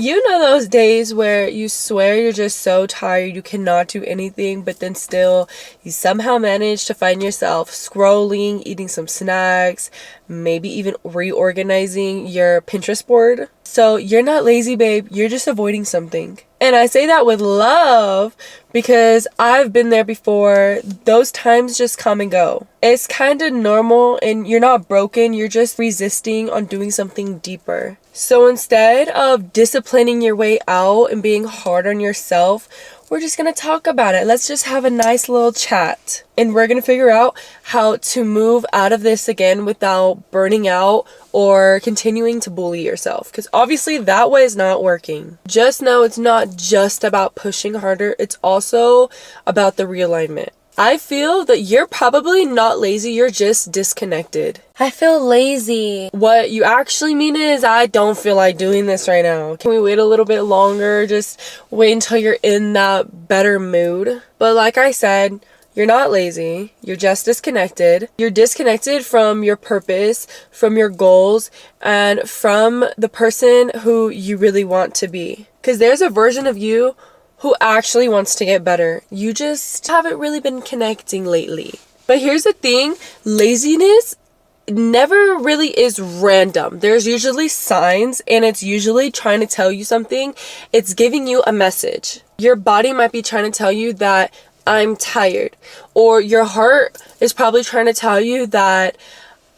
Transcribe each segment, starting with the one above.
You know those days where you swear you're just so tired you cannot do anything, but then still you somehow manage to find yourself scrolling, eating some snacks, maybe even reorganizing your Pinterest board? So you're not lazy, babe. You're just avoiding something. And I say that with love because I've been there before. Those times just come and go. It's kind of normal and you're not broken. You're just resisting on doing something deeper. So instead of disciplining your way out and being hard on yourself, we're just going to talk about it. Let's just have a nice little chat. And we're going to figure out how to move out of this again without burning out or continuing to bully yourself. Because obviously that way is not working. Just know it's not just about pushing harder. It's also about the realignment. I feel that you're probably not lazy, you're just disconnected. I feel lazy. What you actually mean is, I don't feel like doing this right now. Can we wait a little bit longer? Just wait until you're in that better mood. But like I said, you're not lazy, you're just disconnected. You're disconnected from your purpose, from your goals, and from the person who you really want to be. Because there's a version of you who actually wants to get better. You just haven't really been connecting lately. But here's the thing, laziness never really is random. There's usually signs and it's usually trying to tell you something. It's giving you a message. Your body might be trying to tell you that I'm tired, or your heart is probably trying to tell you that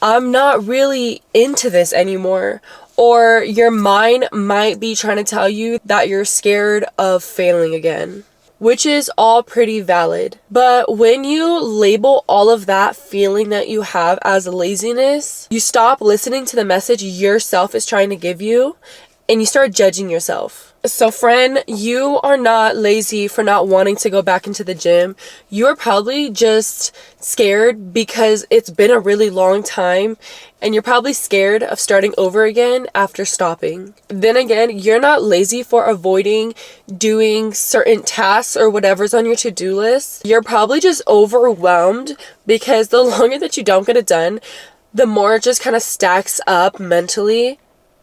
I'm not really into this anymore. Or your mind might be trying to tell you that you're scared of failing again, which is all pretty valid. But when you label all of that feeling that you have as laziness, you stop listening to the message yourself is trying to give you and you start judging yourself. So friend, you are not lazy for not wanting to go back into the gym. You're probably just scared because it's been a really long time and you're probably scared of starting over again after stopping. Then again, you're not lazy for avoiding doing certain tasks or whatever's on your to-do list. You're probably just overwhelmed because the longer that you don't get it done, the more it just kind of stacks up mentally.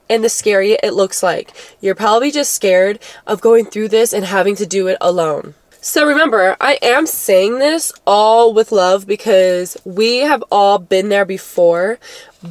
And the scarier it looks like. You're probably just scared of going through this and having to do it alone. So remember, I am saying this all with love because we have all been there before,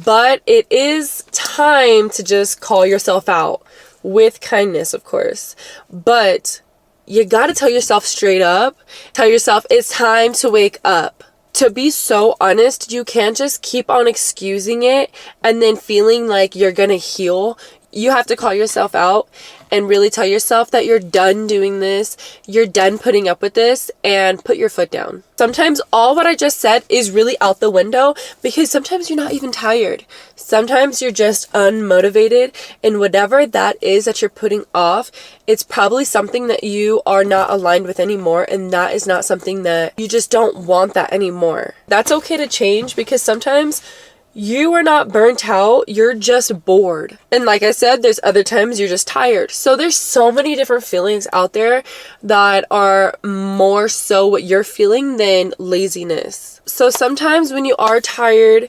but it is time to just call yourself out with kindness, of course. But you gotta tell yourself straight up, tell yourself it's time to wake up. To be so honest, you can't just keep on excusing it and then feeling like you're gonna heal. You have to call yourself out and really tell yourself that you're done doing this, you're done putting up with this, and put your foot down. Sometimes all what I just said is really out the window because sometimes you're not even tired. Sometimes you're just unmotivated, and whatever that is that you're putting off, it's probably something that you are not aligned with anymore, and that is not something that you just don't want that anymore. That's okay to change because sometimes you are not burnt out, you're just bored. And like I said, there's other times you're just tired. So there's so many different feelings out there that are more so what you're feeling than laziness. So sometimes when you are tired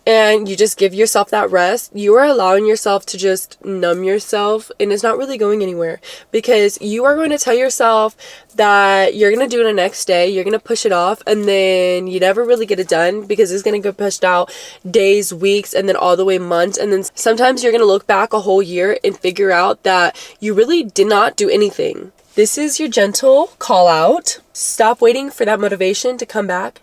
and you just give yourself that rest, you are allowing yourself to just numb yourself, and it's not really going anywhere because you are going to tell yourself that you're going to do it the next day, you're going to push it off, and then you never really get it done because it's going to get pushed out days, weeks, and then all the way months. And then sometimes you're going to look back a whole year and figure out that you really did not do anything. This is your gentle call out. Stop waiting for that motivation to come back.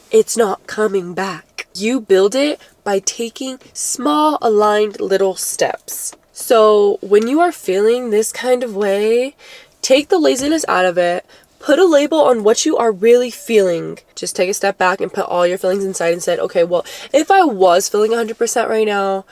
It's not coming back. You build it by taking small, aligned little steps. So when you are feeling this kind of way, take the laziness out of it. Put a label on what you are really feeling. Just take a step back and put all your feelings inside and said, okay, well, if I was feeling 100% right now,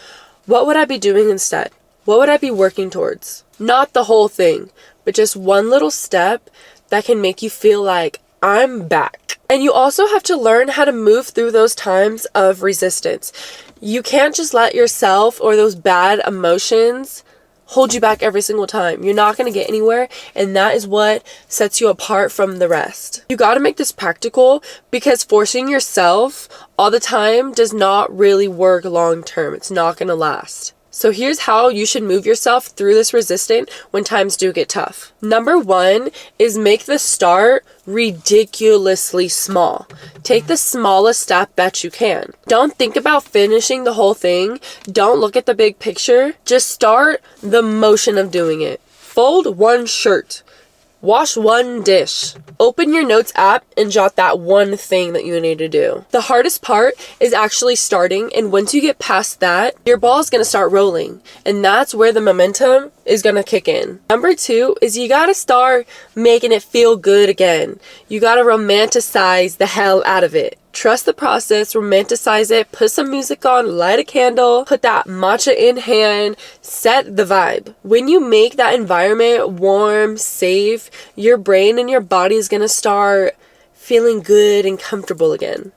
what would I be doing instead? What would I be working towards? Not the whole thing, but just one little step that can make you feel like I'm back. And you also have to learn how to move through those times of resistance. You can't just let yourself or those bad emotions hold you back every single time. You're not going to get anywhere, and that is what sets you apart from the rest. You got to make this practical because forcing yourself all the time does not really work long term. It's not going to last. So here's how you should move yourself through this resistance when times do get tough. Number 1 is make the start ridiculously small. Take the smallest step that you can. Don't think about finishing the whole thing. Don't look at the big picture. Just start the motion of doing it. Fold one shirt. Wash one dish. Open your notes app and jot that one thing that you need to do. The hardest part is actually starting, and once you get past that, your ball is going to start rolling, and that's where the momentum is going to kick in. Number 2 is you got to start making it feel good again. You got to romanticize the hell out of it. Trust the process, romanticize it, put some music on, light a candle, put that matcha in hand, set the vibe. When you make that environment warm, safe, your brain and your body is going to start feeling good and comfortable again.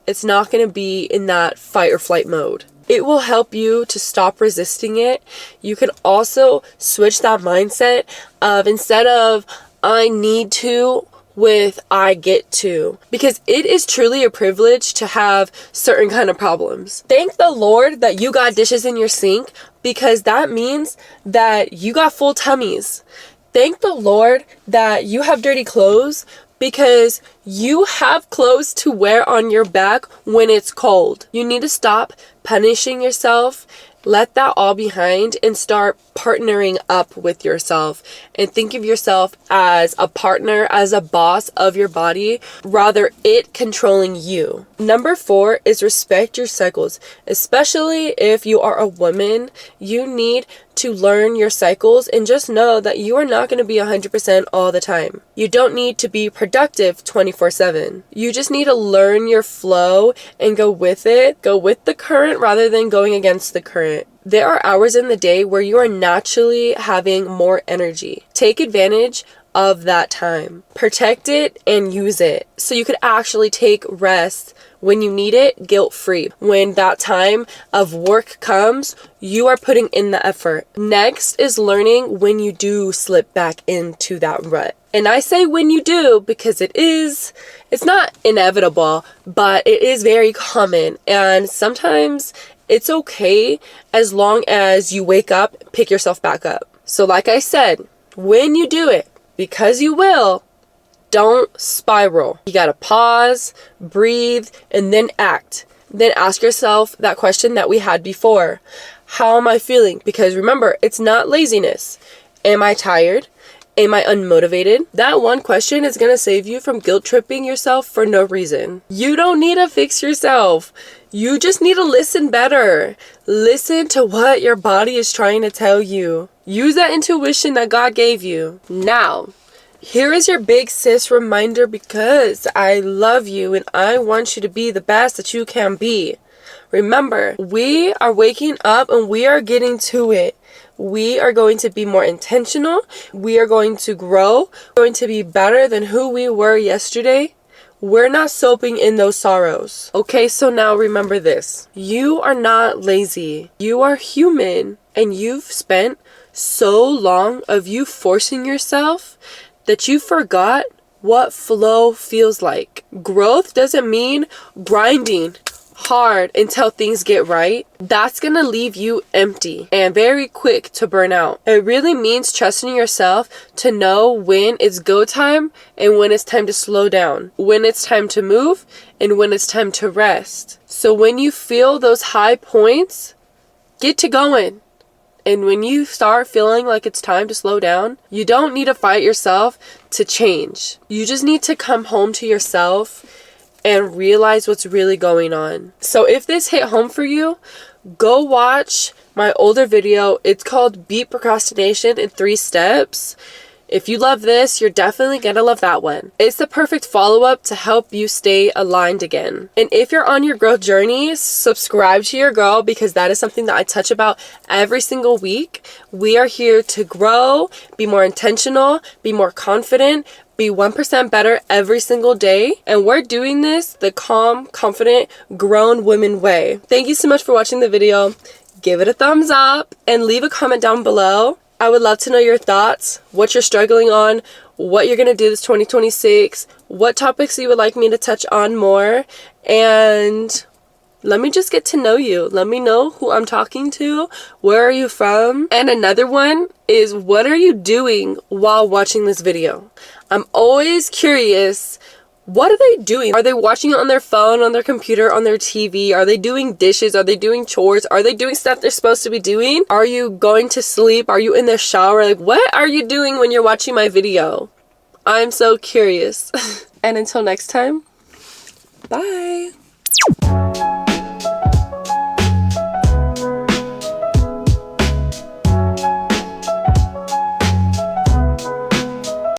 It's not going to be in that fight or flight mode. It will help you to stop resisting it. You can also switch that mindset of instead of I need to, with I get to, because it is truly a privilege to have certain kind of problems. Thank the Lord that you got dishes in your sink, because that means that you got full tummies. Thank the Lord that you have dirty clothes, because you have clothes to wear on your back when it's cold. You need to stop punishing yourself. Let that all behind and start partnering up with yourself and think of yourself as a partner, as a boss of your body, rather it controlling you. Number 4 is respect your cycles. Especially if you are a woman, you need to learn your cycles and just know that you are not going to be 100% all the time. You don't need to be productive 24/7. You just need to learn your flow and go with it. Go with the current rather than going against the current. There are hours in the day where you are naturally having more energy. Take advantage of that time. Protect it and use it so you could actually take rest when you need it, guilt-free. When that time of work comes, you are putting in the effort. Next is learning when you do slip back into that rut. And I say when you do because it's not inevitable, but it is very common. And sometimes it's okay as long as you wake up, pick yourself back up. So like I said, when you do it, because you will, don't spiral. You gotta pause, breathe, and then act. Then ask yourself that question that we had before. How am I feeling? Because remember, it's not laziness. Am I tired? Am I unmotivated? That one question is gonna save you from guilt tripping yourself for no reason. You don't need to fix yourself. You just need to listen better. Listen to what your body is trying to tell you. Use that intuition that God gave you. Now, here is your big sis reminder, because I love you and I want you to be the best that you can be. Remember, we are waking up and we are getting to it. We are going to be more intentional. We are going to grow. We're going to be better than who we were yesterday. We're not soaping in those sorrows. Okay, so now remember this. You are not lazy. You are human, and you've spent so long of you forcing yourself that you forgot what flow feels like. Growth doesn't mean grinding hard until things get right. That's gonna leave you empty and very quick to burn out. It really means trusting yourself to know when it's go time and when it's time to slow down, when it's time to move and when it's time to rest. So when you feel those high points, get to going. And when you start feeling like it's time to slow down, you don't need to fight yourself to change. You just need to come home to yourself and realize what's really going on. So if this hit home for you, go watch my older video. It's called Beat Procrastination in 3 Steps. If you love this, you're definitely gonna love that one. It's the perfect follow-up to help you stay aligned again. And if you're on your growth journey, subscribe to your girl, because that is something that I touch about every single week. We are here to grow, be more intentional, be more confident, be 1% better every single day. And we're doing this the calm, confident, grown women way. Thank you so much for watching the video. Give it a thumbs up and leave a comment down below. I would love to know your thoughts, what you're struggling on, what you're going to do this 2026, what topics you would like me to touch on more, and Let me just get to know you. Let me know who I'm talking to. Where are you from? And another one is, what are you doing while watching this video? I'm always curious. What are they doing? Are they watching it on their phone, on their computer, on their TV? Are they doing dishes? Are they doing chores? Are they doing stuff they're supposed to be doing? Are you going to sleep? Are you in the shower? Like, what are you doing when you're watching my video? I'm so curious. And until next time, bye.